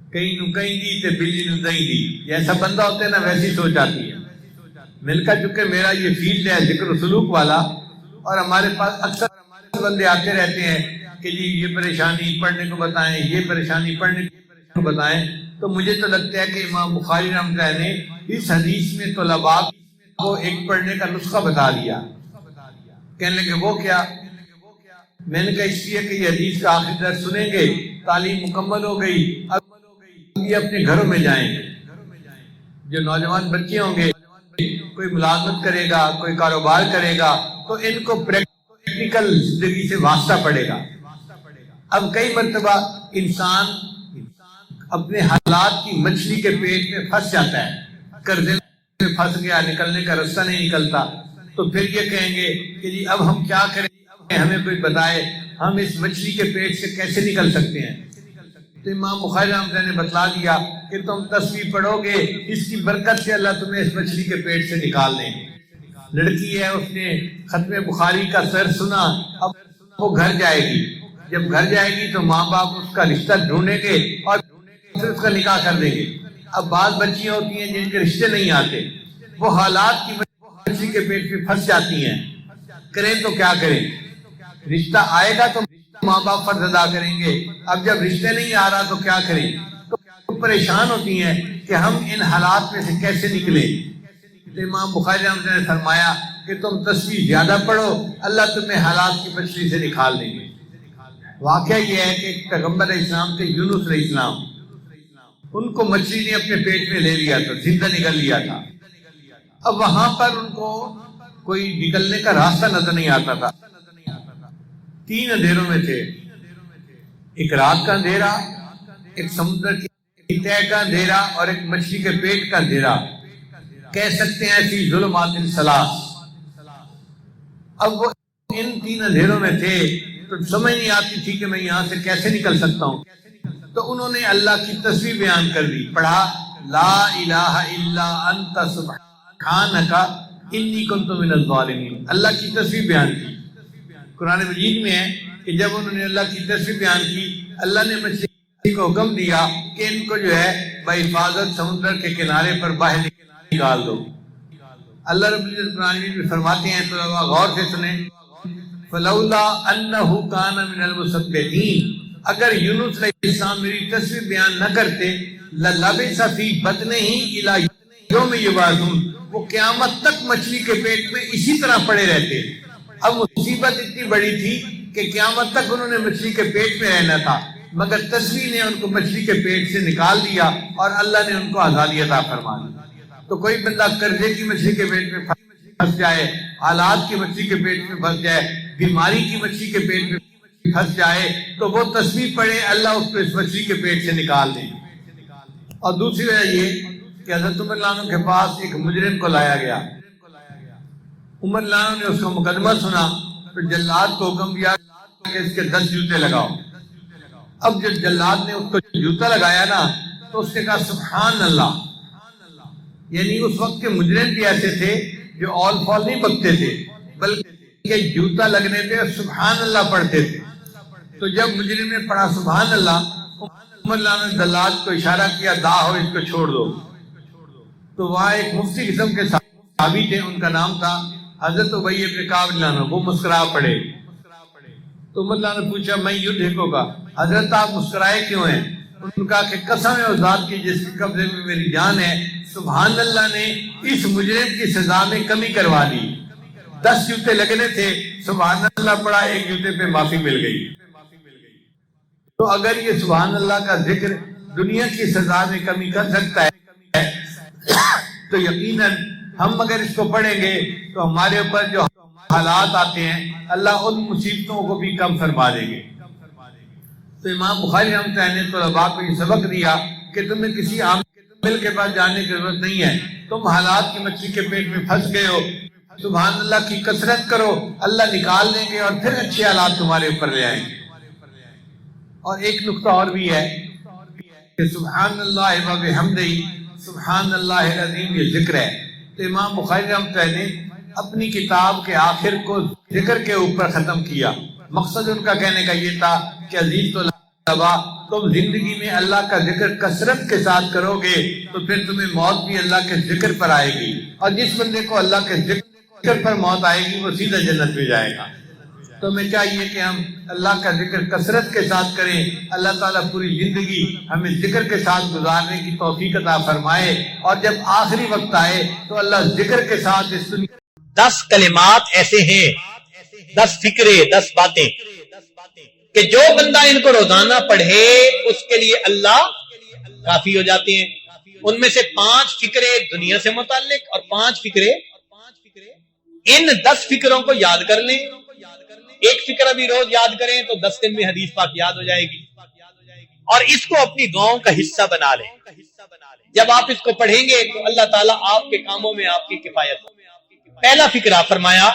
کہیں نو کہیں دی تے بلی نو دہیں دی، یہ ایسا بندہ ہوتا ہے نا ویسی سوچ آتی ہے۔ مل کا چونکہ میرا یہ فیلڈ ہے ذکر و سلوک والا، اور ہمارے پاس اکثر بندے آتے رہتے ہیں کہ جی یہ پریشانی پڑھنے کو بتائیں، یہ پریشانی پڑھنے کو بتائیں، تو مجھے تو لگتا ہے کہ امام بخاری رحمۃ اللہ نے اس حدیث میں طلباء کو ایک پڑھنے کا نسخہ بتا دیا۔ کہنے لگے وہ کیا؟ میں نے کہا اس لیے کہ یہ حدیث کا آخری درس سنیں گے، تعلیم مکمل ہو گئی، اب یہ اپنے گھروں میں جائیں گے۔ جو نوجوان بچے ہوں گے، کوئی ملازمت کرے گا، کوئی کاروبار کرے گا، تو ان کو پریکٹیکل زندگی سے واسطہ پڑے گا۔ اب کئی مرتبہ انسان اپنے حالات کی مچھلی کے پیٹ میں پھنس جاتا ہے، قرضے میں پھنس گیا، نکلنے کا راستہ نہیں نکلتا، تو پھر یہ کہیں گے کہ جی اب ہم کیا کریں، ہمیں کوئی بتائے ہم اس مچھلی کے پیٹ سے کیسے نکل سکتے ہیں۔ تو امام بخاری رحمۃ اللہ نے بتلا دیا کہ تم تسبیح پڑھو گے، اس کی برکت سے اللہ تمہیں اس مچھلی کے پیٹ سے نکال دیں گے۔ لڑکی ہے، اس نے ختم بخاری کا سر سنا، اب وہ گھر جائے گی، جب گھر جائے گی تو ماں باپ اس کا رشتہ ڈھونڈیں گے اور پھر اس کا نکاح کر دیں گے۔ اب بعض بچیاں ہوتی ہیں جن کے رشتے نہیں آتے، وہ حالات کی مچھلی کے پیٹ میں پھنس جاتی ہیں، کریں تو کیا کریں؟ رشتہ آئے گا تو ماں باپ فرض ادا کریں گے، اب جب رشتے نہیں آ رہا تو کیا کریں؟ تو پریشان ہوتی ہیں کہ ہم ان حالات میں سے کیسے نکلیں۔ تو امام بخاری رحمۃ اللہ نے فرمایا کہ تم تسبیح زیادہ پڑھو، اللہ تمہیں حالات کی مچھلی سے نکال دیں گے۔ واقعہ یہ ہے کہ پیغمبر اسلام کے یونس علیہ السلام، ان کو مچھلی نے اپنے پیٹ میں لے لیا تھا، زندہ نکل لیا تھا۔ اب وہاں پر ان کو کوئی نکلنے کا راستہ نظر نہیں آتا تھا، 3 اندھیروں میں تھے، ایک رات کا اندھیرا، ایک سمندر کی تہہ کا اندھیرا، اور ایک مچھلی کے پیٹ کا اندھیرا، کہہ سکتے ہیں فی ظلمات ثلاث۔ اب وہ ان 3 اندھیروں میں تھے تو سمجھ نہیں آتی تھی کہ میں یہاں سے کیسے نکل سکتا ہوں، تو انہوں نے اللہ کی تسبیح بیان کر دی، پڑھا لا الہ الا انت سبحانک انی کنت من الظالمین، اللہ کی تسبیح بیان کی۔ قرآن مجید میں ہے کہ جب انہوں نے اللہ کی تسبیح بیان کی، اللہ نے مچھلی کو حکم دیا کہ ان کو جو ہے بحفاظت سمندر کے کنارے پر باہر نکال دو۔ اللہ رب العزت قرآن مجید میں فرماتے ہیں، تو غور سے سنیں، فلولا انہ کان من المسبحین، اگر یونس علیہ السلام میری تسبیح بیان نہ کرتے، للبث فی بطنہ الی یوم یبعثون، وہ قیامت تک مچھلی کے پیٹ میں اسی طرح پڑے رہتے۔ اب مصیبت اتنی بڑی تھی کہ قیامت تک انہوں نے مچھلی کے پیٹ میں رہنا تھا، مگر تسبیح نے ان کو مچھلی کے پیٹ سے نکال دیا اور اللہ نے ان کو آزادی عطا فرما دی۔ تو کوئی بندہ قرضے کی مچھلی کے پیٹ میں پھنس جائے، حالات کی مچھلی کے پیٹ میں پھنس جائے، بیماری کی مچھلی کے پیٹ میں پھنس جائے، تو وہ تسبیح پڑھے، اللہ اس کو اس مچھلی کے پیٹ سے نکال دے۔ اور دوسری وجہ یہ کہ حضرت عمر رضی اللہ عنہ کے پاس ایک مجرم کو لایا گیا، عمر رضی اللہ عنہ نے اس کا مقدمہ سنا، تو جلاد کو حکم دیا کہ اس کے 10 جوتے لگاؤ۔ اب جب جلاد نے اس کو جوتا لگایا نا، تو اس نے کہا سبحان اللہ، یعنی اس وقت کے مجرم بھی ایسے تھے جو آل فال نہیں بکتے تھے، بلکہ جوتا لگنے پہ سبحان اللہ پڑھتے تھے۔ تو جب مجرم نے پڑھا سبحان اللہ، عمر رضی اللہ عنہ نے جلاد کو اشارہ کیا، دا ہو اس کو چھوڑ دو۔ تو وہاں ایک مفتی قسم کے صحابی تھے، ان کا نام تھا حضرت ابی بن کعب رضی اللہ عنہ، وہ مسکرا پڑے۔ تو عمر رضی اللہ عنہ نے پوچھا میں یدھکو کا، حضرت آپ مسکرائے کیوں ہیں؟ انہوں نے کہا کہ قسم ہے اس ذات کی جس کے قبضے میں میری جان ہے، سبحان اللہ نے اس مجرم کی سزا میں کمی کروا دی۔ 10 جوتے لگنے تھے، سبحان اللہ پڑھا، ایک جوتے پہ معافی مل گئی۔ تو اگر یہ سبحان اللہ کا ذکر دنیا کی سزا میں کمی کر سکتا ہے، تو یقیناً ہم اگر اس کو پڑھیں گے تو ہمارے اوپر جو حالات آتے ہیں اللہ ان مصیبتوں کو بھی کم فرما دیں گے۔ تو امام بخاری رحمۃ اللہ نے طلباء کو یہ سبق دیا کہ تمہیں کسی عامل کے پاس جانے کی ضرورت نہیں ہے، تم حالات کی مچھلی کے پیٹ میں پھنس گئے ہو، سبحان اللہ کی کثرت کرو، اللہ نکال دیں گے اور پھر اچھے حالات تمہارے اوپر لے آئیں گے۔ اور ایک نقطہ اور بھی ہے کہ سبحان اللہ و بحمدہ، سبحان اللہ العظیم، یہ ذکر ہے۔ تو امام بخاری رحمۃ اللہ نے اپنی کتاب کے آخر کو ذکر کے اوپر ختم کیا۔ مقصد ان کا کہنے کا یہ تھا کہ عزیز تم زندگی میں اللہ کا ذکر کثرت کے ساتھ کرو گے تو پھر تمہیں موت بھی اللہ کے ذکر پر آئے گی، اور جس بندے کو اللہ کے ذکر پر موت آئے گی وہ سیدھا جنت میں جائے گا۔ تو ہمیں چاہیے کہ ہم اللہ کا ذکر کثرت کے ساتھ کریں۔ اللہ تعالیٰ پوری زندگی ہمیں ذکر کے ساتھ گزارنے کی توفیق عطا فرمائے، اور جب آخری وقت آئے تو اللہ ذکر کے ساتھ اس دنیا 10 کلمات ایسے ہیں، 10 فکرے، 10 باتیں کہ جو بندہ ان کو روزانہ پڑھے اس کے لیے اللہ کافی ہو جاتے ہیں۔ ان میں سے 5 فکرے دنیا سے متعلق اور 5 فکرے، ان 10 فکروں کو یاد کر لیں۔ ایک فکر بھی روز یاد کریں تو 10 دن میں حدیث پاک یاد ہو جائے گی، اور اس کو اپنی دعاؤں کا حصہ بنا لیں۔ جب آپ اس کو پڑھیں گے تو اللہ تعالیٰ آپ کے کاموں میں آپ کی کفایت ہو۔ پہلا فکرہ فرمایا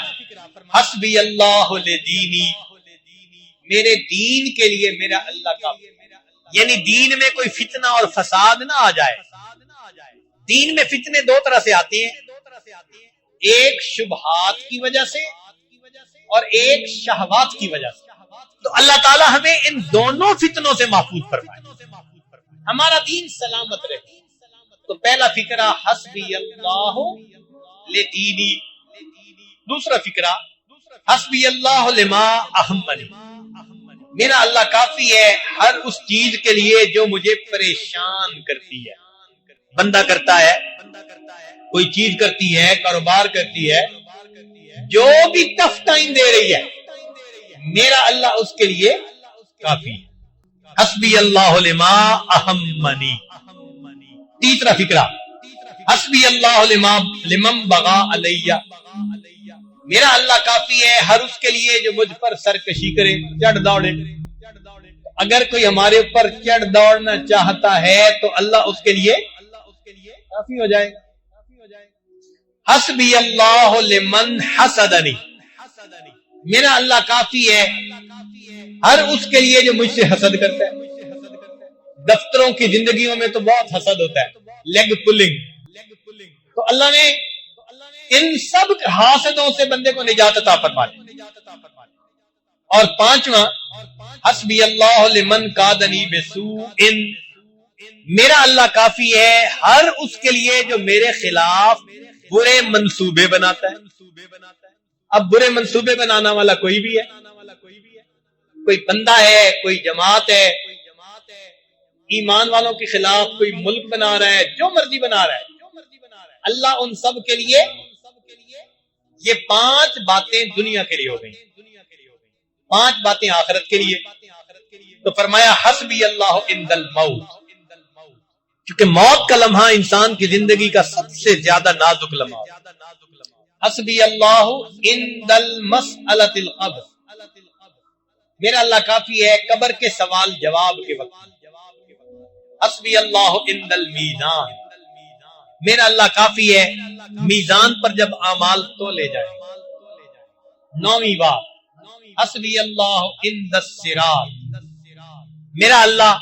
حسبی اللہ لدینی، میرے دین کے لیے میرا اللہ کافی، یعنی دین میں کوئی فتنہ اور فساد نہ آ جائے۔ دین میں فتنے 2 طرح سے آتے ہیں، ایک شبہات کی وجہ سے اور ایک شہوات کی وجہ سے۔ تو اللہ تعالیٰ ہمیں ان دونوں فتنوں سے محفوظ فرمائے، ہمارا دین سلامت رہے۔ تو پہلا فکرہ حسبی اللہ لدینی، دوسرا فکرہ حسبی اللہ لما اہمنی، میرا اللہ کافی ہے ہر اس چیز کے لیے جو مجھے پریشان کرتی ہے۔ بندہ کرتا ہے، کوئی چیز کرتی ہے، کاروبار کرتی ہے، جو بھی ٹف ٹائم دے رہی ہے، میرا اللہ اس کے لیے کافی ہے۔ حسبی اللہ لما اہمنی۔ تیسرا فکرہ حسبی اللہ لمن بغا علیہ، میرا اللہ کافی ہے ہر اس کے لیے جو مجھ پر سرکشی کرے، چڑھ دوڑے۔ اگر کوئی ہمارے اوپر چڑھ دوڑنا چاہتا ہے تو اللہ اس کے لیے کافی ہو جائے۔ حسبی اللہ لمن حسدنی، میرا اللہ کافی ہے ہر اس کے لیے جو مجھ سے حسد کرتا ہے۔ دفتروں کی زندگیوں میں تو بہت حسد ہوتا ہے، لیگ پلنگ، تو اللہ نے ان سب حاسدوں سے بندے کو نجات عطا فرما دی۔ اور 5واں حسبی اللہ لمن کادنی بسوء، میرا اللہ کافی ہے ہر اس کے لیے جو میرے خلاف برے منصوبے بناتا ہے۔ اب برے منصوبے بنانا والا کوئی بھی ہے، کوئی بندہ ہے، کوئی جماعت ہے، ایمان والوں کے خلاف کوئی ملک بنا رہا ہے، جو مرضی بنا رہا ہے، اللہ ان سب کے لیے، یہ 5 باتیں دنیا کے لیے ہو گئی، 5 باتیں آخرت کے لیے۔ تو فرمایا حسبی اللہ عند الموت، کیونکہ موت کا لمحہ انسان کی زندگی کا سب سے زیادہ نازک لمحہ۔ حسبی اللہ عند المسألۃ القبر، میرا اللہ کافی ہے قبر کے سوال جواب کے وقت۔ حسبی اللہ عند المیزان، میرا اللہ کافی ہے میزان پر جب اعمال تولے جائیں۔ 9ویں بات حسبی اللہ عند الصراط، میرا اللہ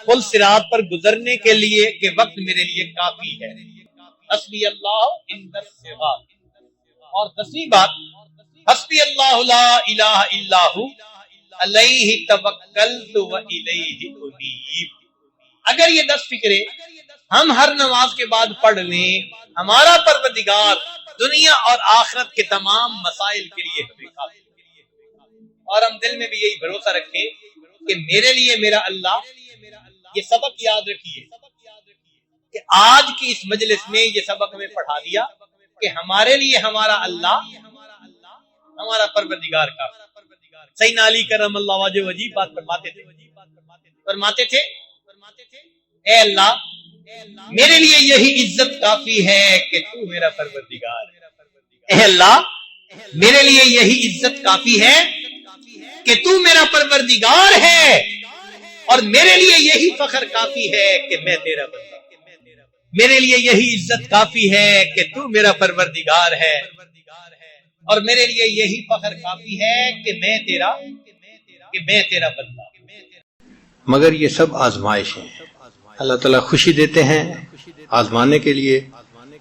پل صراط پر گزرنے کے لیے کے وقت میرے لیے کافی ہے۔ حسبی اللہ عند الصراط۔ اور 10ویں بات حسبی اللہ لا الہ الا ہو علیہ توکلت و الیہ انیب۔ اگر یہ 10 فکرے ہم ہر نماز کے بعد پڑھ لیں، ہمارا پروردگار دنیا اور آخرت کے تمام مسائل کے لیے ہمیں کافی۔ اور ہم دل میں بھی یہی بھروسہ رکھیں کہ میرے لیے میرا اللہ، یہ سبق یاد رکھیے کہ آج کی اس مجلس میں یہ سبق ہمیں پڑھا دیا کہ ہمارے لیے ہمارا اللہ، ہمارا پروردگار کافی۔ سیدنا علی کرم اللہ وجہ عجیب بات فرماتے تھے اے اللہ میرے لیے یہی عزت کافی ہے کہ تو میرا پروردگار ہے۔ اے اللہ میرے لیے یہی عزت کافی ہے کہ تو میرا پروردگار ہے، اور میرے لیے یہی فخر کافی ہے کہ میں تیرا بندہ، میرے لیے یہی عزت کافی ہے کہ تو میرا پروردگار ہے، اور میرے لیے یہی فخر کافی ہے کہ میں تیرا بندہ۔ مگر یہ سب آزمائش ہیں، اللہ تعالیٰ خوشی دیتے ہیں آزمانے کے لیے،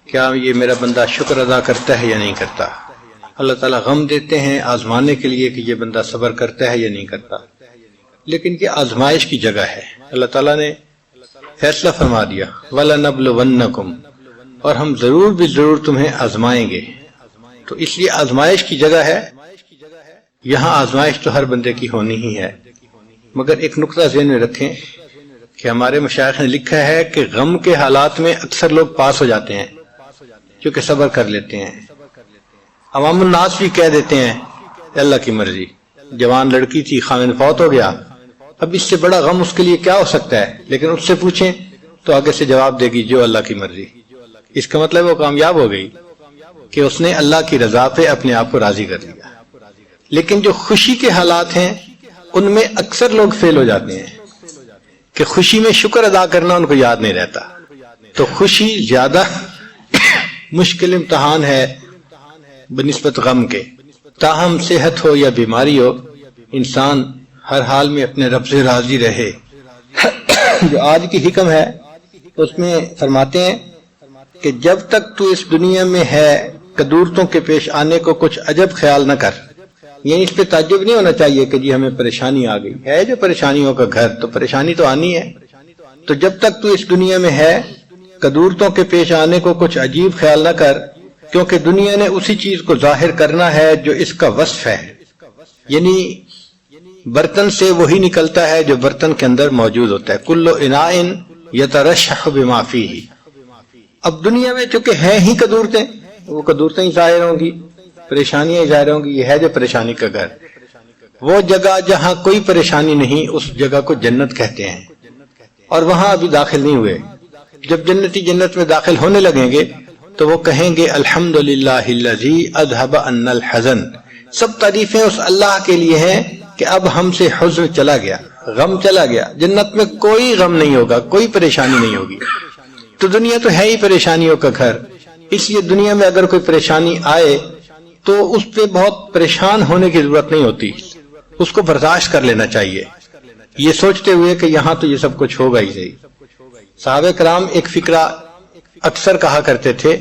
کیا یہ میرا بندہ شکر ادا کرتا ہے یا نہیں کرتا۔ اللہ تعالیٰ غم دیتے ہیں آزمانے کے لیے کہ یہ بندہ صبر کرتا ہے یا نہیں کرتا۔ لیکن یہ آزمائش کی جگہ ہے. اللہ تعالیٰ نے فیصلہ فرما دیا وَلَنَبْلُوَنَّكُمْ، اور ہم ضرور بھی ضرور تمہیں آزمائیں گے. تو اس لیے آزمائش کی جگہ ہے. یہاں آزمائش تو ہر بندے کی ہونی ہی ہے، مگر ایک نقطہ ذہن میں رکھیں کہ ہمارے مشائخ نے لکھا ہے کہ غم کے حالات میں اکثر لوگ پاس ہو جاتے ہیں کیونکہ صبر کر لیتے ہیں. عوام الناس بھی کہہ دیتے ہیں اللہ کی مرضی. جوان لڑکی تھی، خاوند فوت ہو گیا، اب اس سے بڑا غم اس کے لیے کیا ہو سکتا ہے؟ لیکن اس سے پوچھیں تو آگے سے جواب دے گی جو اللہ کی مرضی. اس کا مطلب وہ کامیاب ہو گئی کہ اس نے اللہ کی رضا پہ اپنے آپ کو راضی کر لیا. لیکن جو خوشی کے حالات ہیں ان میں اکثر لوگ فیل ہو جاتے ہیں کہ خوشی میں شکر ادا کرنا ان کو یاد نہیں رہتا. تو خوشی زیادہ مشکل امتحان ہے بنسبت غم کے. تاہم صحت ہو یا بیماری ہو، انسان ہر حال میں اپنے رب سے راضی رہے. جو آج کی حکم ہے اس میں فرماتے ہیں کہ جب تک تو اس دنیا میں ہے قدورتوں کے پیش آنے کو کچھ عجب خیال نہ کر. یعنی اس پہ تعجب نہیں ہونا چاہیے کہ جی ہمیں پریشانی آ گئی ہے. جو پریشانیوں کا گھر، تو پریشانی تو آنی ہے. تو جب تک تو اس دنیا میں ہے قدورتوں کے پیش آنے کو کچھ عجیب خیال نہ کر، کیونکہ دنیا نے اسی چیز کو ظاہر کرنا ہے جو اس کا وصف ہے. یعنی برتن سے وہی نکلتا ہے جو برتن کے اندر موجود ہوتا ہے. کل اناء یترشح بما فیہ. اب دنیا میں چونکہ ہیں ہی قدورتیں، وہ قدورتیں ہی ظاہر ہوں گی، پریشانیاں ہی ظاہر ہوں گی. یہ ہے جو پریشانی کا گھر. وہ جگہ جہاں کوئی پریشانی نہیں اس جگہ کو جنت کہتے ہیں، اور وہاں ابھی داخل نہیں ہوئے. جب جنتی جنت میں داخل ہونے لگیں گے تو وہ کہیں گے الحمدللہ الذی اذھب عنا الحزن. سب تعریفیں اس اللہ کے لیے ہیں کہ اب ہم سے حزن چلا گیا، غم چلا گیا. جنت میں کوئی غم نہیں ہوگا، کوئی پریشانی نہیں ہوگی. تو دنیا تو ہے ہی پریشانیوں کا گھر. اس لیے دنیا میں اگر کوئی پریشانی آئے تو اس پہ بہت پریشان ہونے کی ضرورت نہیں ہوتی، اس کو برداشت کر لینا چاہیے، یہ سوچتے ہوئے کہ یہاں تو یہ سب کچھ ہوگا ہی صحیح. صحابہ کرام ایک فقرہ اکثر کہا کرتے تھے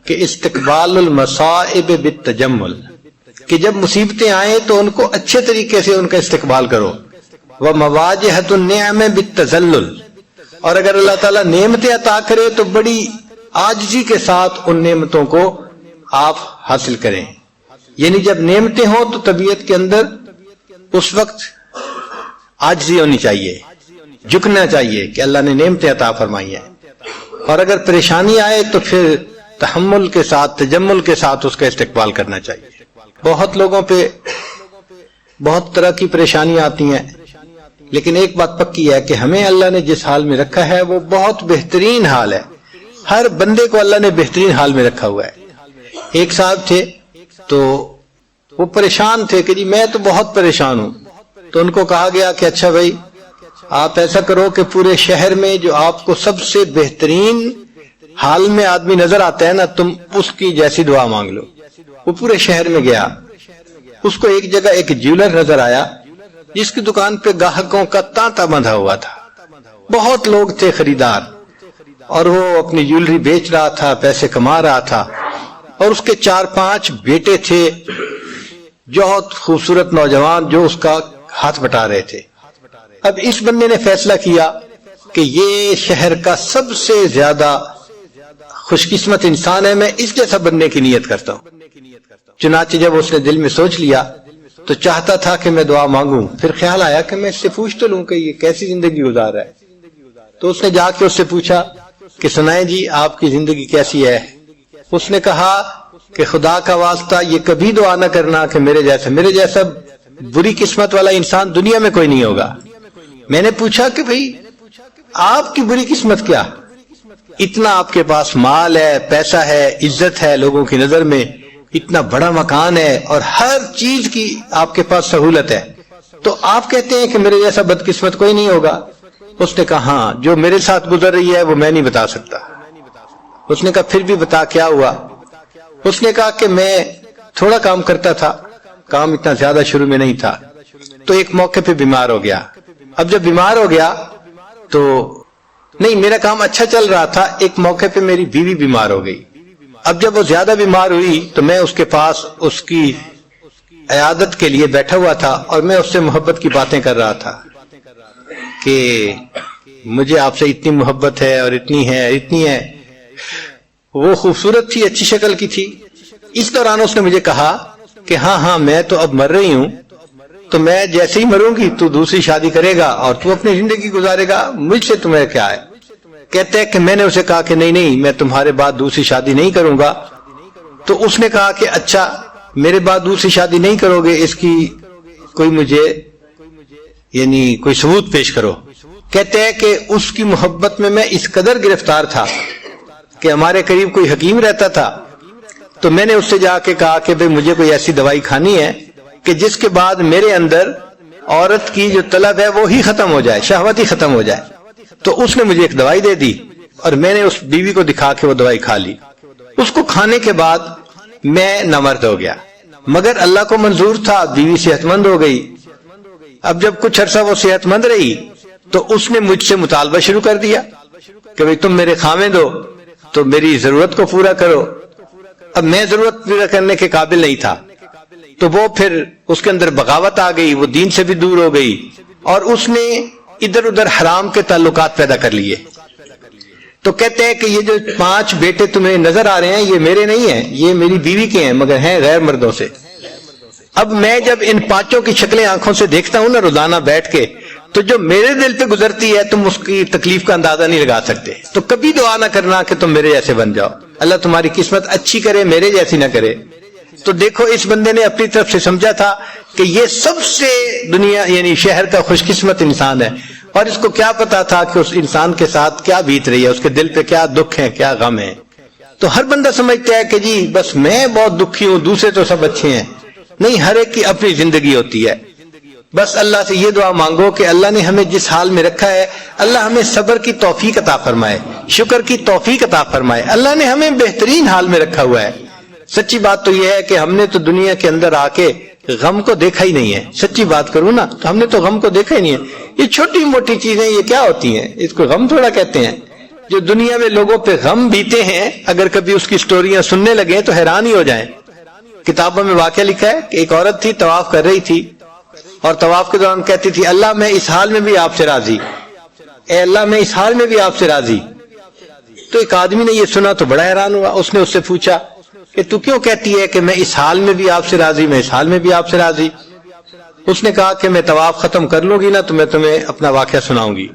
کہ استقبال المصائب بالتجمل، کہ جب مصیبتیں آئیں تو ان کو اچھے طریقے سے ان کا استقبال کرو. ومواجہۃ النعم بالتذلل، اور اگر اللہ تعالیٰ نعمتیں عطا کرے تو بڑی عاجزی کے ساتھ ان نعمتوں کو آپ حاصل کریں. یعنی جب نعمتیں ہوں تو طبیعت کے اندر اس وقت عاجزی ہونی چاہیے، جھکنا چاہیے کہ اللہ نے نعمتیں عطا فرمائی ہیں. اور اگر پریشانی آئے تو پھر تحمل کے ساتھ، تجمل کے ساتھ اس کا استقبال کرنا چاہیے. بہت لوگوں پہ بہت طرح کی پریشانیاں آتی ہیں، لیکن ایک بات پکی ہے کہ ہمیں اللہ نے جس حال میں رکھا ہے وہ بہت بہترین حال ہے. ہر بندے کو اللہ نے بہترین حال میں رکھا ہوا ہے. ایک صاحب تھے تو وہ پریشان تھے کہ جی میں تو بہت پریشان ہوں. تو ان کو کہا گیا کہ اچھا بھائی آپ ایسا کرو کہ پورے شہر میں جو آپ کو سب سے بہترین حال میں آدمی نظر آتا ہے نا، تم اس کی جیسی دعا مانگ لو. وہ پورے شہر میں گیا. اس کو ایک جگہ ایک جیولر نظر آیا جس کی دکان پہ گاہکوں کا تانتا بندھا ہوا تھا. بہت لوگ تھے خریدار، اور وہ اپنی جیولری بیچ رہا تھا، پیسے کما رہا تھا. اور اس کے 4-5 بیٹے تھے، بہت خوبصورت نوجوان جو اس کا ہاتھ بٹا رہے تھے. اب اس بندے نے فیصلہ کیا کہ یہ شہر کا سب سے زیادہ خوش قسمت انسان ہے، میں اس جیسا بننے کی نیت کرتا ہوں. چنانچہ جب اس نے دل میں سوچ لیا تو چاہتا تھا کہ میں دعا مانگوں. پھر خیال آیا کہ میں اس سے پوچھ تو لوں کہ یہ کیسی زندگی گزار رہا ہے. تو اس نے جا کے اس سے پوچھا کہ سنائیں جی آپ کی زندگی کیسی ہے. اس نے کہا کہ خدا کا واسطہ یہ کبھی دعا نہ کرنا کہ میرے جیسا بری قسمت والا انسان دنیا میں کوئی نہیں ہوگا. میں نے پوچھا کہ بھئی آپ کی بری قسمت کیا؟ اتنا آپ کے پاس مال ہے، پیسہ ہے، عزت ہے لوگوں کی نظر میں، اتنا بڑا مکان ہے اور ہر چیز کی آپ کے پاس سہولت ہے، تو آپ کہتے ہیں کہ میرے جیسا بدقسمت کوئی نہیں ہوگا؟ اس نے کہا ہاں، جو میرے ساتھ گزر رہی ہے وہ میں نہیں بتا سکتا. اس نے کہا پھر بھی بتا کیا ہوا؟ اس نے کہا کہ میں تھوڑا کام کرتا تھا، کام اتنا زیادہ شروع میں نہیں تھا، تو ایک موقع پہ بیمار ہو گیا. اب جب بیمار ہو گیا تو نہیں، میرا کام اچھا چل رہا تھا، ایک موقع پہ میری بیوی بیمار ہو گئی. اب جب وہ زیادہ بیمار ہوئی تو میں اس کے پاس اس کی عیادت کے لیے بیٹھا ہوا تھا اور میں اس سے محبت کی باتیں کر رہا تھا. کہ مجھے آپ سے اتنی محبت ہے اور اتنی ہے. وہ خوبصورت تھی, اچھی شکل کی تھی. اس دوران اس نے مجھے کہا کہ ہاں میں تو اب مر رہی ہوں, تو میں جیسے ہی مروں گی تو دوسری شادی کرے گا اور تو اپنی زندگی گزارے گا, مجھ سے تمہیں کیا ہے. کہتے ہیں کہ میں نے اسے کہا کہ نہیں میں تمہارے بعد دوسری شادی نہیں کروں گا. تو اس نے کہا کہ اچھا میرے بعد دوسری شادی نہیں کرو گے, اس کی کوئی مجھے یعنی کوئی ثبوت پیش کرو. کہتے ہیں کہ اس کی محبت میں اس قدر گرفتار تھا کہ ہمارے قریب کوئی حکیم رہتا تھا, تو میں نے اس سے جا کے کہا کہ بھئی مجھے کوئی ایسی دوائی کھانی ہے کہ جس کے بعد میرے اندر عورت کی جو طلب ہے وہ ہی ختم ہو جائے, شہوت ہی ختم ہو جائے. تو اس نے مجھے ایک دوائی دے دی اور میں نے اس بیوی کو دکھا کے وہ دوائی کھا لی. اس کو کھانے کے بعد میں نامرد ہو گیا, مگر اللہ کو منظور تھا, بیوی صحت مند ہو گئی. اب جب کچھ عرصہ وہ صحت مند رہی تو اس نے مجھ سے مطالبہ شروع کر دیا کہ بھئی تم میرے خاوند ہو تو میری ضرورت کو پورا کرو. اب میں ضرورت پورا کرنے کے قابل نہیں تھا, تو وہ پھر اس کے اندر بغاوت آ گئی, وہ دین سے بھی دور ہو گئی اور اس نے ادھر ادھر حرام کے تعلقات پیدا کر لیے. تو کہتے ہیں کہ یہ جو 5 بیٹے تمہیں نظر آ رہے ہیں یہ میرے نہیں ہیں, یہ میری بیوی کے ہیں, مگر ہیں غیر مردوں سے. اب میں جب ان 5 کی شکلیں آنکھوں سے دیکھتا ہوں نا روزانہ بیٹھ کے, تو جو میرے دل پہ گزرتی ہے تم اس کی تکلیف کا اندازہ نہیں لگا سکتے. تو کبھی دعا نہ کرنا کہ تم میرے جیسے بن جاؤ, اللہ تمہاری قسمت اچھی کرے, میرے جیسی نہ کرے. تو دیکھو اس بندے نے اپنی طرف سے سمجھا تھا کہ یہ سب سے دنیا یعنی شہر کا خوش قسمت انسان ہے, اور اس کو کیا پتا تھا کہ اس انسان کے ساتھ کیا بیت رہی ہے, اس کے دل پہ کیا دکھ ہے, کیا غم ہے. تو ہر بندہ سمجھتا ہے کہ جی بس میں بہت دکھی ہوں, دوسرے تو سب اچھے ہیں. نہیں, ہر ایک کی اپنی زندگی ہوتی ہے. بس اللہ سے یہ دعا مانگو کہ اللہ نے ہمیں جس حال میں رکھا ہے اللہ ہمیں صبر کی توفیق عطا فرمائے, شکر کی توفیق عطا فرمائے. اللہ نے ہمیں بہترین حال میں رکھا ہوا ہے. سچی بات تو یہ ہے کہ ہم نے تو دنیا کے اندر آ کے غم کو دیکھا ہی نہیں ہے. سچی بات کروں نا تو ہم نے تو غم کو دیکھا ہی نہیں ہے. یہ چھوٹی موٹی چیزیں یہ کیا ہوتی ہیں, اس کو غم تھوڑا کہتے ہیں. جو دنیا میں لوگوں پہ غم بیتے ہیں اگر کبھی اس کی سٹوریاں سننے لگیں تو حیران ہی ہو جائیں. کتابوں میں واقعہ لکھا ہے کہ ایک عورت تھی, طواف کر رہی تھی اور طواف کے دوران کہتی تھی اللہ میں اس حال میں بھی آپ سے راضی, اے اللہ میں اس حال میں بھی آپ سے راضی. تو ایک آدمی نے یہ سنا تو بڑا حیران ہوا. اس نے اس سے پوچھا کہ تو کیوں کہتی ہے کہ میں اس حال میں بھی آپ سے راضی, میں اس حال میں بھی آپ سے راضی. اس نے کہا کہ میں طواف ختم کر لوں گی نا تو میں تمہیں اپنا واقعہ سناؤں گی.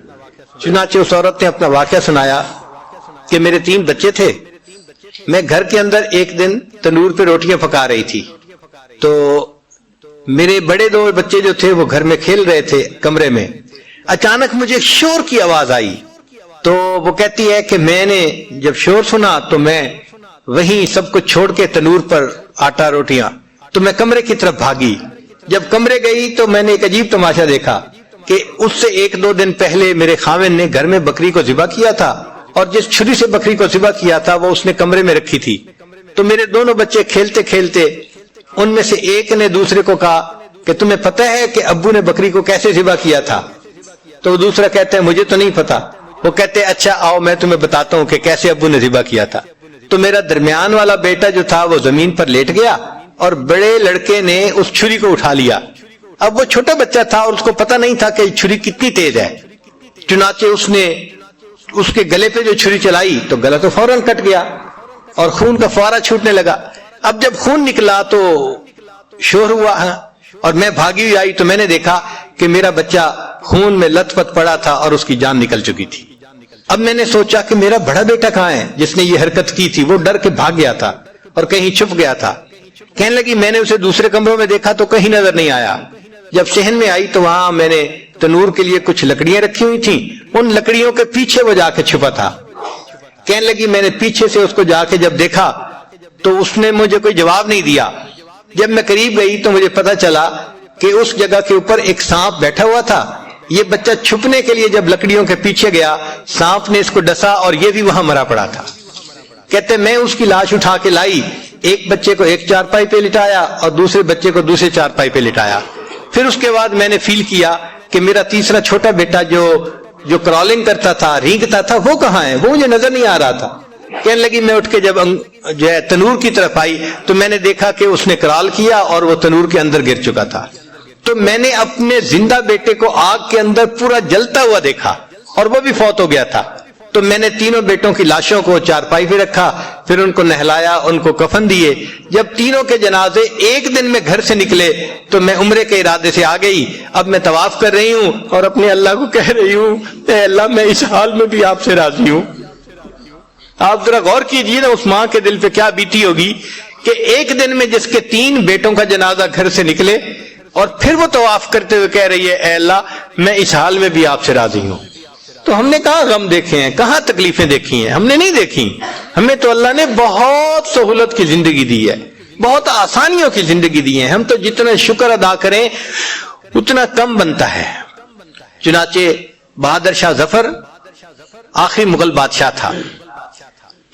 چنانچہ اس عورت نے اپنا واقعہ سنایا کہ میرے 3 بچے تھے, میں گھر کے اندر ایک دن تندور پہ روٹیاں پکا رہی تھی, تو میرے بڑے 2 بچے جو تھے وہ گھر میں کھیل رہے تھے کمرے میں. اچانک مجھے شور کی آواز آئی, تو وہ کہتی ہے کہ میں نے جب شور سنا تو میں وہیں سب کچھ چھوڑ کے تنور پر آٹا روٹیاں تو میں کمرے کی طرف بھاگی. جب کمرے گئی تو میں نے ایک عجیب تماشا دیکھا کہ اس سے 1-2 دن پہلے میرے خاوند نے گھر میں بکری کو ذبح کیا تھا, اور جس چھری سے بکری کو ذبح کیا تھا وہ اس نے کمرے میں رکھی تھی. تو میرے دونوں بچے کھیلتے کھیلتے ان میں سے ایک نے دوسرے کو کہا کہ تمہیں پتہ ہے کہ ابو نے بکری کو کیسے ذبح کیا تھا؟ تو دوسرا کہتا ہے مجھے تو نہیں پتا. وہ کہتے ہیں اچھا آؤ میں تمہیں بتاتا ہوں کہ کیسے ابو نے ذبح کیا تھا. تو میرا درمیان والا بیٹا جو تھا وہ زمین پر لیٹ گیا اور بڑے لڑکے نے اس چھری کو اٹھا لیا. اب وہ چھوٹا بچہ تھا اور اس کو پتہ نہیں تھا کہ چھری کتنی تیز ہے. چنانچہ اس نے اس کے گلے پہ جو چھری چلائی تو گلا تو فوراً کٹ گیا اور خون کا فوارہ چھوٹنے لگا. اب جب خون نکلا تو شور ہوا اور میں بھاگی ہوئی آئی تو میں نے دیکھا کہ میرا بچہ خون میں لت پت پڑا تھا اور اس کی جان نکل چکی تھی. اب میں نے سوچا کہ میرا بڑا بیٹا کہاں ہے جس نے یہ حرکت کی تھی؟ وہ ڈر کے بھاگ گیا تھا اور کہیں چھپ گیا تھا. کہنے لگی میں نے اسے دوسرے کمروں میں دیکھا تو کہیں نظر نہیں آیا. جب صحن میں آئی تو وہاں میں نے تنور کے لیے کچھ لکڑیاں رکھی ہوئی تھیں, ان لکڑیوں کے پیچھے وہ جا کے چھپا تھا. کہنے لگی میں نے پیچھے سے اس کو جا کے جب دیکھا تو اس نے مجھے کوئی جواب نہیں دیا. جب میں قریب گئی تو مجھے پتا چلا کہ اس جگہ کے اوپر ایک سانپ بیٹھا ہوا تھا. یہ بچہ چھپنے کے لیے جب لکڑیوں کے پیچھے گیا سانپ نے اس کو ڈسا اور یہ بھی وہاں مرا پڑا تھا. کہتے میں اس کی لاش اٹھا کے لائی, ایک بچے کو ایک چارپائی پہ لٹایا اور دوسرے بچے کو دوسرے چارپائی پہ لٹایا. پھر اس کے بعد میں نے فیل کیا کہ میرا تیسرا چھوٹا بیٹا جو کرالنگ کرتا تھا, رینگتا تھا, وہ کہاں ہے؟ وہ مجھے نظر نہیں آ رہا تھا. کہنے لگی میں اٹھ کے جب جو ہے تنور کی طرف آئی تو میں نے دیکھا کہ اس نے کرال کیا اور وہ تنور کے اندر گر چکا تھا. تو میں نے اپنے زندہ بیٹے کو آگ کے اندر پورا جلتا ہوا دیکھا، اور وہ بھی فوت ہو گیا تھا۔ تو میں نے تینوں بیٹوں کی لاشوں کو چارپائی پہ رکھا، پھر ان کو نہلایا، ان کو کفن دیے۔ جب تینوں کے جنازے ایک دن میں گھر سے نکلے تو میں عمرے کے ارادے سے آ گئی۔ اب میں طواف کر رہی ہوں اور اپنے اللہ کو کہہ رہی ہوں، اے اللہ میں اس حال میں بھی آپ سے راضی ہوں۔ آپ ذرا غور کیجئے نا اس ماں کے دل پہ کیا بیتی ہوگی کہ ایک دن میں جس کے 3 بیٹوں کا جنازہ گھر سے نکلے اور پھر وہ طواف کرتے ہوئے کہہ رہی ہے، اے اللہ میں اس حال میں بھی آپ سے راضی ہوں۔ تو ہم نے کہاں غم دیکھے ہیں، کہاں تکلیفیں دیکھی ہیں؟ ہم نے نہیں دیکھی۔ ہمیں تو اللہ نے بہت سہولت کی زندگی دی ہے، بہت آسانیوں کی زندگی دی ہے۔ ہم تو جتنا شکر ادا کریں اتنا کم بنتا ہے۔ چنانچہ بہادر شاہ ظفر آخری مغل بادشاہ تھا،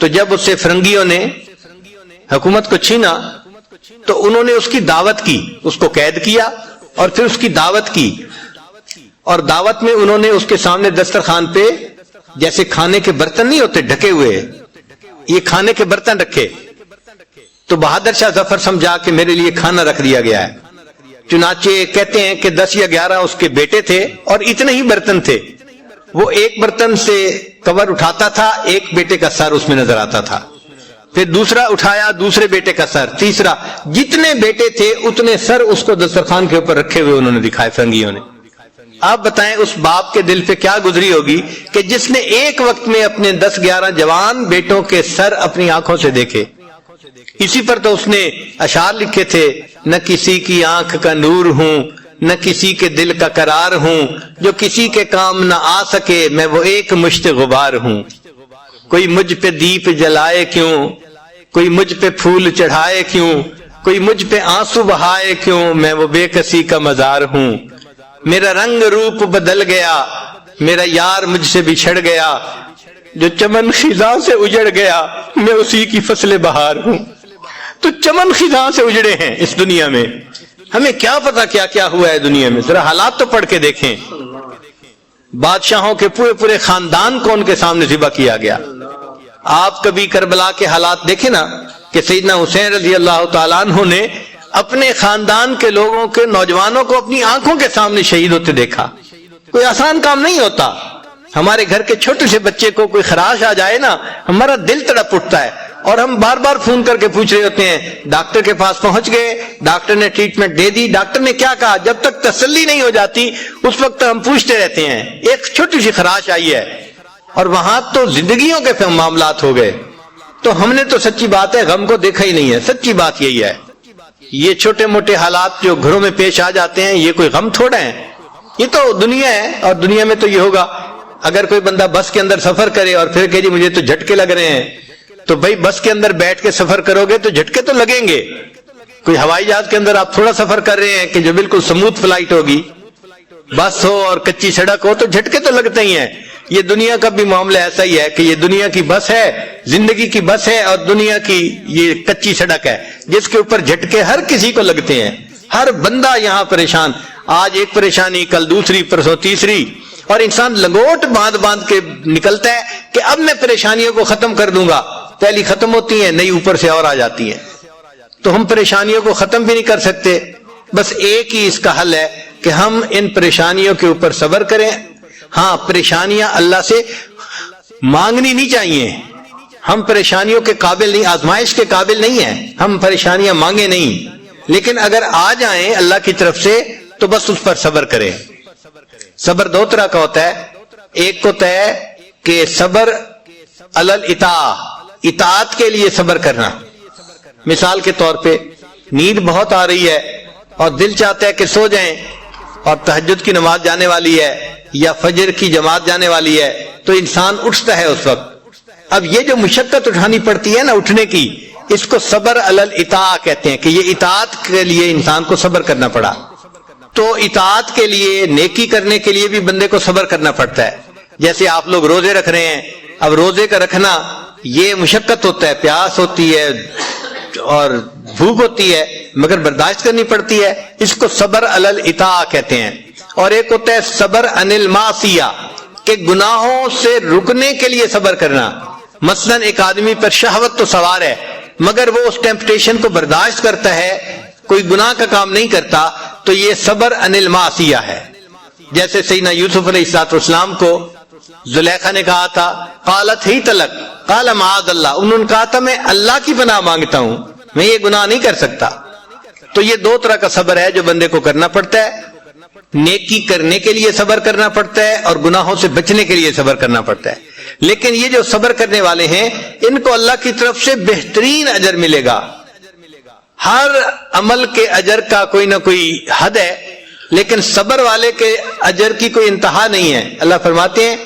تو جب اس سے فرنگیوں نے حکومت کو چھینا تو انہوں نے اس کی دعوت کی، اس کو قید کیا اور پھر اس کی دعوت کی، اور دعوت میں انہوں نے اس کے سامنے دسترخوان پہ جیسے کھانے کے برتن نہیں ہوتے ڈھکے ہوئے، یہ کھانے کے برتن رکھے۔ تو بہادر شاہ ظفر سمجھا کہ میرے لیے کھانا رکھ دیا گیا ہے۔ چنانچہ کہتے ہیں کہ 10 یا 11 اس کے بیٹے تھے اور اتنے ہی برتن تھے، وہ ایک برتن سے کور اٹھاتا تھا، ایک بیٹے کا سر اس میں نظر آتا تھا، پھر دوسرا اٹھایا دوسرے بیٹے کا سر، تیسرا، جتنے بیٹے تھے اتنے سر اس کو دسترخوان کے اوپر رکھے ہوئے انہوں نے دکھائے فرنگیوں نے۔ آپ بتائیں اس باپ کے دل پہ کیا گزری ہوگی کہ جس نے ایک وقت میں اپنے 10-11 جوان بیٹوں کے سر اپنی آنکھوں سے دیکھے۔ اسی پر تو اس نے اشعار لکھے تھے، نہ کسی کی آنکھ کا نور ہوں، نہ کسی کے دل کا قرار ہوں، جو کسی کے کام نہ آ سکے میں وہ ایک مشت غبار ہوں۔ کوئی مجھ پہ دیپ جلائے کیوں، کوئی مجھ پہ پھول چڑھائے کیوں، کوئی مجھ پہ آنسو بہائے کیوں، میں وہ بے کسی کا مزار ہوں۔ میرا رنگ روپ بدل گیا، میرا یار مجھ سے بچھڑ گیا، جو چمن خزاں سے اجڑ گیا میں اسی کی فصل بہار ہوں۔ تو چمن خزاں سے اجڑے ہیں اس دنیا میں، ہمیں کیا پتا کیا کیا ہوا ہے دنیا میں، ذرا حالات تو پڑھ کے دیکھیں۔ بادشاہوں کے پورے خاندان کو ان کے سامنے ذبح کیا گیا۔ آپ کبھی کربلا کے حالات دیکھیں نا کہ سیدنا حسین رضی اللہ تعالیٰ عنہ نے اپنے خاندان کے لوگوں کے نوجوانوں کو اپنی آنکھوں کے سامنے شہید ہوتے دیکھا۔ کوئی آسان کام نہیں ہوتا۔ ہمارے گھر کے چھوٹے سے بچے کو کوئی خراش آ جائے نا، ہمارا دل تڑپ اٹھتا ہے، اور ہم بار بار فون کر کے پوچھ رہے ہوتے ہیں، ڈاکٹر کے پاس پہنچ گئے، ڈاکٹر نے ٹریٹمنٹ دے دی، ڈاکٹر نے کیا کہا؟ جب تک تسلی نہیں ہو جاتی اس وقت ہم پوچھتے رہتے ہیں۔ ایک چھوٹی سی خراش آئی ہے اور وہاں تو زندگیوں کے معاملات ہو گئے۔ تو ہم نے تو سچی بات ہے غم کو دیکھا ہی نہیں ہے، سچی بات یہی ہے۔ یہ چھوٹے موٹے حالات جو گھروں میں پیش آ جاتے ہیں یہ کوئی غم تھوڑا ہے، یہ تو دنیا ہے، اور دنیا میں تو یہ ہوگا۔ اگر کوئی بندہ بس کے اندر سفر کرے اور پھر کہ جی مجھے تو جھٹکے لگ رہے ہیں، تو بھائی بس کے اندر بیٹھ کے سفر کرو گے تو جھٹکے تو لگیں گے۔ کوئی ہوائی جہاز کے اندر آپ تھوڑا سفر کر رہے ہیں کہ جو بالکل سموتھ فلائٹ ہوگی، بس ہو اور کچی سڑک ہو تو جھٹکے تو لگتے ہی ہیں۔ یہ دنیا کا بھی معاملہ ایسا ہی ہے کہ یہ دنیا کی بس ہے، زندگی کی بس ہے، اور دنیا کی یہ کچی سڑک ہے جس کے اوپر جھٹکے ہر کسی کو لگتے ہیں۔ ہر بندہ یہاں پریشان، آج ایک پریشانی، کل دوسری، پرسوں تیسری، اور انسان لنگوٹ باندھ کے نکلتا ہے کہ اب میں پریشانیوں کو ختم کر دوں گا، پہلی ختم ہوتی ہیں، نئی اوپر سے اور آ جاتی ہیں۔ تو ہم پریشانیوں کو ختم بھی نہیں کر سکتے، بس ایک ہی اس کا حل ہے کہ ہم ان پریشانیوں کے اوپر صبر کریں۔ ہاں پریشانیاں اللہ سے مانگنی نہیں چاہیے، ہم پریشانیوں کے قابل نہیں، آزمائش کے قابل نہیں ہیں، ہم پریشانیاں مانگے نہیں، لیکن اگر آ جائیں اللہ کی طرف سے تو بس اس پر صبر کریں۔ صبر 2 طرح کا ہوتا ہے، ایک ہوتا ہے کہ صبر علی الاطاعہ، اطاعت کے لیے صبر کرنا۔ مثال کے طور پہ نیند بہت آ رہی ہے اور دل چاہتا ہے کہ سو جائیں، اور تہجد کی نماز جانے والی ہے یا فجر کی جماعت جانے والی ہے، تو انسان اٹھتا ہے اس وقت۔ اب یہ جو مشقت اٹھانی پڑتی ہے نا اٹھنے کی، اس کو صبر علی الاطاعہ کہتے ہیں، کہ یہ اطاعت کے لیے انسان کو صبر کرنا پڑا۔ تو اطاعت کے لیے، نیکی کرنے کے لیے بھی بندے کو صبر کرنا پڑتا ہے۔ جیسے آپ لوگ روزے رکھ رہے ہیں، اب روزے کا رکھنا یہ مشقت ہوتا ہے، پیاس ہوتی ہے اور بھوک ہوتی ہے، مگر برداشت کرنی پڑتی ہے، اس کو صبر علی الاطاعہ کہتے ہیں۔ اور ایک ہوتا ہے صبر عن المعصیہ، کہ گناہوں سے رکنے کے لیے صبر کرنا۔ مثلا ایک آدمی پر شہوت تو سوار ہے مگر وہ اس ٹیمپٹیشن کو برداشت کرتا ہے، کوئی گناہ کا کام نہیں کرتا، تو یہ صبر عن المعصیہ ہے. جیسے سیدنا یوسف علیہ السلام کو زلیخا نے کہا تھا قالت ہی تلک قال معاذ اللہ، انہوں نے کہا تھا میں اللہ کی پناہ مانگتا ہوں، میں یہ گناہ نہیں کر سکتا. تو یہ دو طرح کا صبر ہے جو بندے کو کرنا پڑتا ہے. نیکی کرنے کے لیے صبر کرنا پڑتا ہے اور گناہوں سے بچنے کے لیے صبر کرنا پڑتا ہے. لیکن یہ جو صبر کرنے والے ہیں ان کو اللہ کی طرف سے بہترین اجر ملے گا. ہر عمل کے اجر کا کوئی نہ کوئی حد ہے، لیکن صبر والے کے اجر کی کوئی انتہا نہیں ہے. اللہ فرماتے ہیں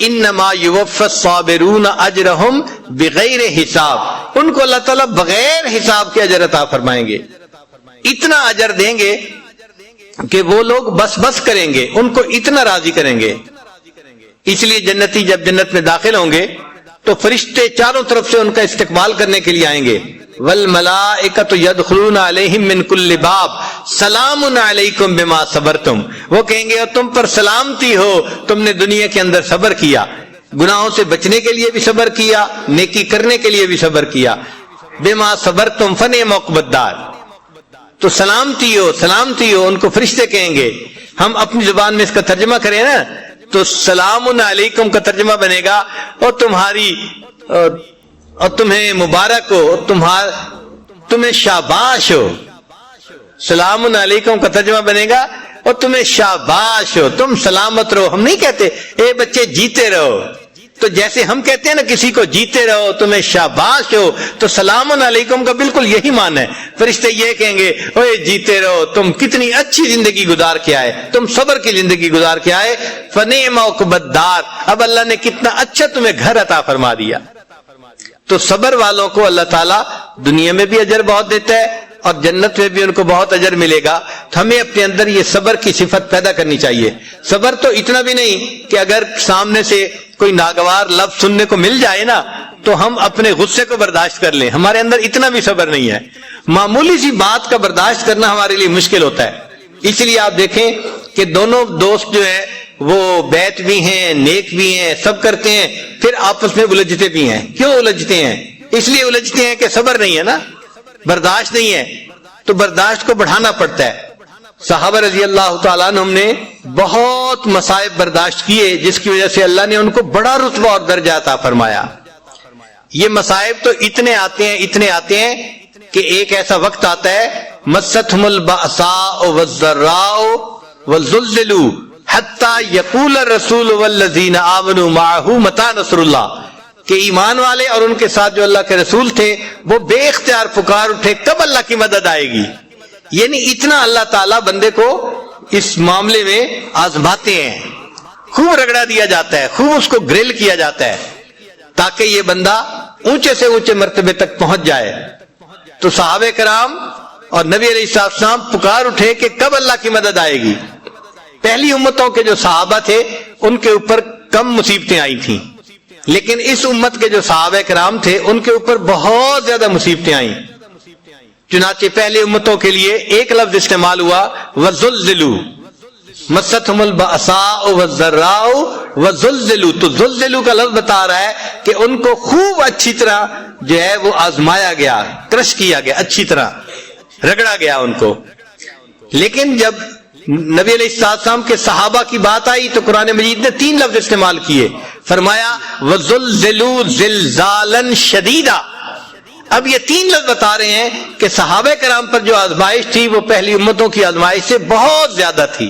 انما یوفی الصابرون اجرہم بغیر حساب، ان کو اللہ تعالیٰ بغیر حساب کے اجر عطا فرمائیں گے. اتنا اجر دیں گے کہ وہ لوگ بس بس کریں گے، ان کو اتنا راضی کریں گے. اس لیے جنتی جب جنت میں داخل ہوں گے تو فرشتے چاروں طرف سے ان کا استقبال کرنے کے لیے آئیں گے. والملائکۃ یدخلون علیہم من کل باب سلام علیکم بما صبرتم، وہ کہیں گے اور تم پر سلامتی ہو، تم نے دنیا کے اندر صبر کیا، گناہوں سے بچنے کے لیے بھی صبر کیا، نیکی کرنے کے لیے بھی صبر کیا. بما صبرتم فنعم عقبی الدار، تو سلامتی ہو سلامتی ہو، ان کو فرشتے کہیں گے. ہم اپنی زبان میں اس کا ترجمہ کریں نا تو سلام علیکم کا ترجمہ بنے گا اور تمہاری اور تمہیں مبارک ہو، تمہیں شاباش ہو. سلام علیکم کا ترجمہ بنے گا اور تمہیں شاباش ہو، تم سلامت رہو. ہم نہیں کہتے اے بچے جیتے رہو، تو جیسے ہم کہتے ہیں نا کسی کو جیتے رہو تمہیں شاباش ہو، تو سلام علیکم کا بالکل یہی معنی ہے. فرشتے یہ کہیں گے اوے جیتے رہو، تم کتنی اچھی زندگی گزار کے آئے، تم صبر کی زندگی گزار کے آئے. فنعم عقبی الدار، اب اللہ نے کتنا اچھا تمہیں گھر عطا فرما دیا. تو صبر والوں کو اللہ تعالیٰ دنیا میں بھی اجر بہت دیتا ہے اور جنت میں بھی ان کو بہت اجر ملے گا. تو ہمیں اپنے اندر یہ صبر کی صفت پیدا کرنی چاہیے. صبر تو اتنا بھی نہیں کہ اگر سامنے سے کوئی ناگوار لفظ سننے کو مل جائے نا تو ہم اپنے غصے کو برداشت کر لیں، ہمارے اندر اتنا بھی صبر نہیں ہے. معمولی سی بات کا برداشت کرنا ہمارے لیے مشکل ہوتا ہے. اس لیے آپ دیکھیں کہ دونوں دوست جو ہیں وہ بیت بھی ہیں، نیک بھی ہیں، سب کرتے ہیں، پھر آپس میں الجھتے بھی ہیں. کیوں الجھتے ہیں؟ اس لیے الجھتے ہیں کہ صبر نہیں ہے نا، برداشت نہیں ہے، تو برداشت کو بڑھانا پڑتا ہے. صحابہ رضی اللہ تعالیٰ عنہ نے بہت مصائب برداشت کیے جس کی وجہ سے اللہ نے ان کو بڑا رتبہ اور درجہ عطا فرمایا. یہ مصائب تو اتنے آتے ہیں کہ ایک ایسا وقت آتا ہے مستہم البأساء والضراء وزلزلوا حتی یقول الرسول والذین آمنوا معہ متی نصر اللہ، کہ ایمان والے اور ان کے ساتھ جو اللہ کے رسول تھے وہ بے اختیار پکار اٹھے کب اللہ کی مدد آئے گی. یعنی اتنا اللہ تعالیٰ بندے کو اس معاملے میں آزماتے ہیں، خوب رگڑا دیا جاتا ہے، خوب اس کو گرل کیا جاتا ہے تاکہ یہ بندہ اونچے سے اونچے مرتبے تک پہنچ جائے. تو صحابہ کرام اور نبی علیہ السلام پکار اٹھے کہ کب اللہ کی مدد آئے گی. پہلی امتوں کے جو صحابہ تھے ان کے اوپر کم مصیبتیں آئی تھیں، لیکن اس امت کے جو صحابہ کرام تھے ان کے اوپر بہت زیادہ مصیبتیں آئیں. چنانچہ پہلی امتوں کے لیے ایک لفظ استعمال ہوا وَزُلْزِلُوا، مَسَّتْهُمُ الْبَأْسَاءُ وَالضَّرَّاءُ وَزُلْزِلُوا. تو زلزلو کا لفظ بتا رہا ہے کہ ان کو خوب اچھی طرح جو ہے وہ آزمایا گیا، کرش کیا گیا، اچھی طرح رگڑا گیا ان کو. لیکن جب نبی علیہ السلام کے صحابہ کی بات آئی تو قرآن مجید نے 3 لفظ استعمال کیے. فرمایا وَزُلْزِلُوا زِلْزَالًا شَدِيدًا. اب یہ 3 لفظ بتا رہے ہیں کہ صحابہ کرام پر جو آزمائش تھی وہ پہلی امتوں کی آزمائش سے بہت زیادہ تھی.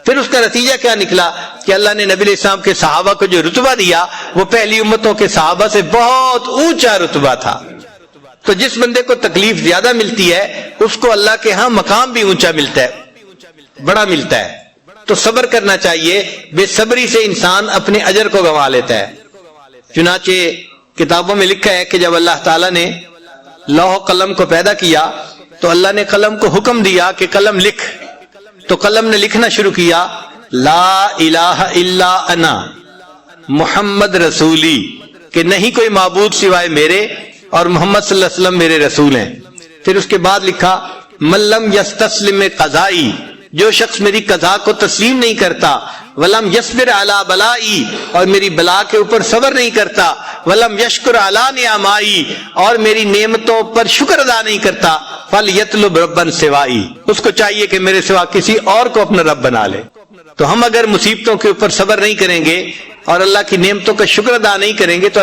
پھر اس کا نتیجہ کیا نکلا کہ اللہ نے نبی علیہ السلام کے صحابہ کو جو رتبہ دیا وہ پہلی امتوں کے صحابہ سے بہت اونچا رتبہ تھا. تو جس بندے کو تکلیف زیادہ ملتی ہے اس کو اللہ کے ہاں مقام بھی اونچا ملتا ہے، بڑا ملتا ہے. تو صبر کرنا چاہیے، بے صبری سے انسان اپنے اجر کو گنوا لیتا ہے. چنانچہ کتابوں میں لکھا ہے کہ جب اللہ تعالیٰ نے لوح و قلم کو پیدا کیا تو اللہ نے قلم کو حکم دیا کہ قلم لکھ. تو قلم نے لکھنا شروع کیا لا الہ الا انا محمد رسولی، کہ نہیں کوئی معبود سوائے میرے اور محمد صلی اللہ علیہ وسلم میرے رسول ہیں. پھر اس کے بعد لکھا من لم یستسلم قضائی، جو شخص میری قضا کو تسلیم نہیں کرتا، ولم یصبر علی بلائی، اور میری بلا کے اوپر صبر نہیں کرتا، ولم یشکر علی نعمائی، اور میری نعمتوں پر شکر ادا نہیں کرتا، فلیطلب ربا سوائی، اس کو چاہیے کہ میرے سوا کسی اور کو اپنا رب بنا لے۔ تو ہم اگر مصیبتوں کے اوپر صبر نہیں کریں گے اور اللہ کی نعمتوں کا شکر ادا نہیں کریں گے تو